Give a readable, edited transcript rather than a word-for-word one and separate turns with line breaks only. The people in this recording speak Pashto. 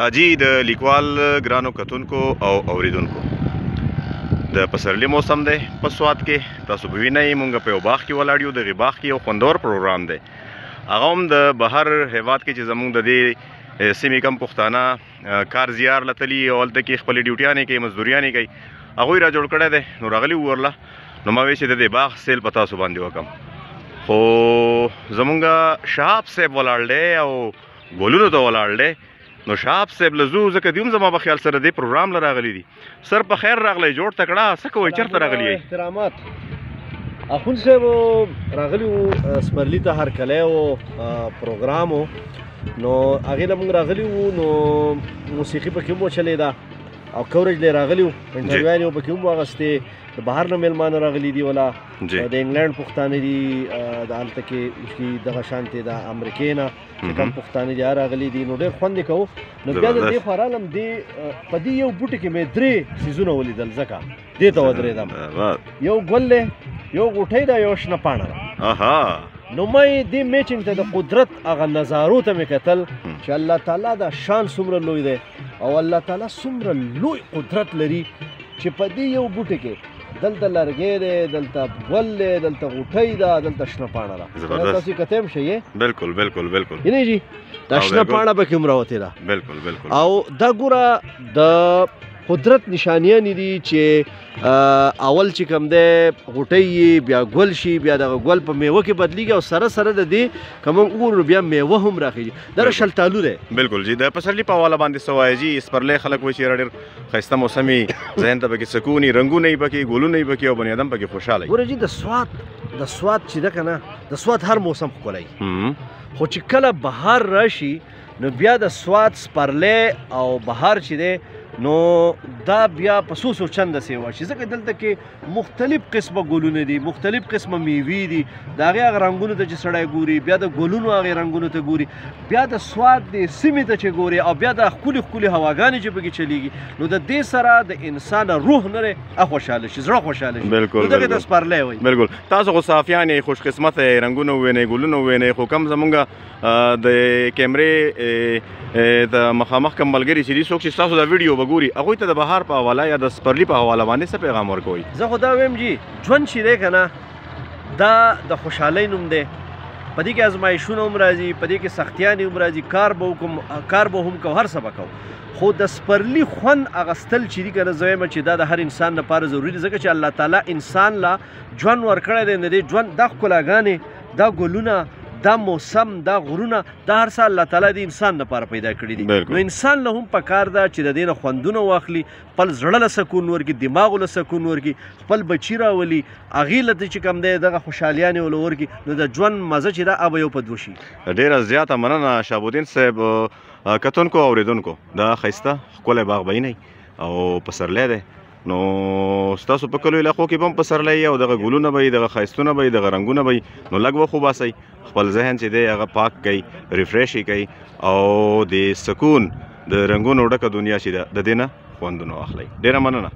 جی د لیکوال ګرانو کتونکو او اوریدونکو د پسرلی موسم دی په سوات کې تاسو به وینئ مونږ په یو باغ کې ولاړ یو. دغې باغ کې یو خوندور پروګرام دی، هغه هم د بهر هیواد کې چې زموږ د دې سیمې کم پښتانه کار زیار له تلي او هلته کې خپلې ډیوټیانې کوي، مزدوریانې کوي، هغوی را جوړ کړی دی. نو راغلي وو ورله، نو ما ویل چې د دې باغ سیل په تاسو باندې وکړم. خو زمونږ شهاب صاحب ولاړ دی او ګلونو ته ولاړ دی. نو شهاب صاحب له زو ځکه دوی هم زما په خیال سره دې پروګرام له راغلي دي. سر په خیر راغلی، جوړ تکړه، څه کوئ، چېرته راغلي یئ؟
احترامات اخوند صاحب راغلي وو سپرلي ته هرکلی و پروګرام و، نو هغې له موږ راغلي وو. نو موسیقي پکې هم وچلېده او کوریج لی راغلي وو، انټرویوانې یې پکې هم واغستې. د بهر نه میلمانه راغلي دي، ولا د انګلینډ پښتانه دي، د هلته کې دغه شانتې د امریکې نه چې کوم پښتانه دي راغلي دي. نو ډېر خوند یې کوو. نو بیا د دې خوا رالم، په دې یو بوټي کې مې 3 سیزونه ولیدل، ځکه دې ته ودرېدم. یو ګل دی، یو غوټۍ ده، یو شنه پاڼه ده. نو ما یې دې میچنګ ته د قدرت هغه نظارو ته مې کتل چې الله تعالی دا شان څومره لوی دی او الله تعالی څومره لوی قدرت لري چې په دې یو بوټي کې دلته لرګی دی، دلته ګل دی، دلته غوټۍ ده، دلته شنه پاڼه ده. تاسو کتی هم شئ؟ بالکل بالکل بالکل. یعنی جی دا شنه پاڼه پکې هم راوتې ده. بالکل بالکل. او دا ګوره د قدرت نشانیانې دي چې اول چې کوم دی غوټۍ بیا ګل شي، بیا دغه ګل په میوه کې بدلیږي او سره سره د دې که موږ وګورو بیا میوه هم راخیږي. دا شلتالو دی. بالکل جی. د پسرلي په حواله باندې څه وایي جی؟ سپرلی خلک وایي چې ډېر ښایسته موسم وي، ذهن ته پکې سکون وي، رنګونه یې پکې، ګلونه یې پکې او بني ادم پکې خوشحاله وي. ګوره جی د سوات چې ده که نه، د سوات هر موسم ښکلی، خو چې کله بهار راشي نو بیا د سوات سپرلی او بهار چې دی نو دا بیا په څو څو چنده سیوا شي، ځکه دلته کې مختلف قسمه ګلونه دي، مختلف قسمه میوې دي. د هغې هغه رنګونو ته چې سړی ګوري، بیا د ګلونو هغې رنګونو ته ګوري، بیا د سوات د سیمې ته چې ګوري، او بیا د ښکلې ښکلې هواګانې چې پکې چلیږي، نو د دې سره د انسان روح نه دی خوشحاله شي، زړه خوشحاله شي. بالکل. نو دغې ته سپرلی وایي. بالکل. تاسو خو صافیان یې، خوش قسمته یې، رنګونه ووینئ، ګلونه ووینئ، خو کم زمونږ د کیمرې د مخامخ کم ملګري چې دي، څوک چې ستاسو دا ویډیو به ګوري، هغوی ته د بهار په حواله یا د سپرلي په حواله باندې څه پیغام ورکوئ؟ زه خو دا وایم جي ژوند چې دی که نه، دا د خوشحالۍ نوم دی. په دې کې ازمایښونه هم راځي، په دې کې سختیانې هم راځي، کار به وکړو، کار به هم کوو، هر څه به کوو، خو د سپرلي خوند اخیستل چې دي که نه، زه وایم چې دا د هر انسان لپاره ضروري دی، ځکه چې الله تعالی انسان له ژوند ورکړی دی. د دې ژوند دا ښکلاګانې، دا ګلونه، دا موسم، دا غرونه، دا هر څه الله تعالی د انسان لپاره پیدا کړي دي. نو انسان له هم پکار ده چې د دې نه خوندونه واخلي، خپل زړه له سکون ورکړي، دماغو له سکون ورکړي، خپل بچي راولي، هغې له چې کوم دی دغه خوشحالیانې ورله ورکړي، نو د ژوند مزه چې ده به یو په دوه شي. ډېره زیاته مننه شهابالدین صاحب. کتونکو او اورېدونکو، دا ښایسته ښکلی باغ به وینئ او پسرلی دی. نو ستاسو په کلیو علاقو کې به هم پسرلی او دغه ګلونه به وي، دغه ښایستونه به وي، دغه رنګونه به وي. نو لږ وخت وباسئ، خپل ذهن چې دی هغه پاک کوئ، ریفریش یې کوئ او د سکون د رنګونو ډکه دنیا چې ده د دې نه خوندونه واخلئ. ډېره مننه.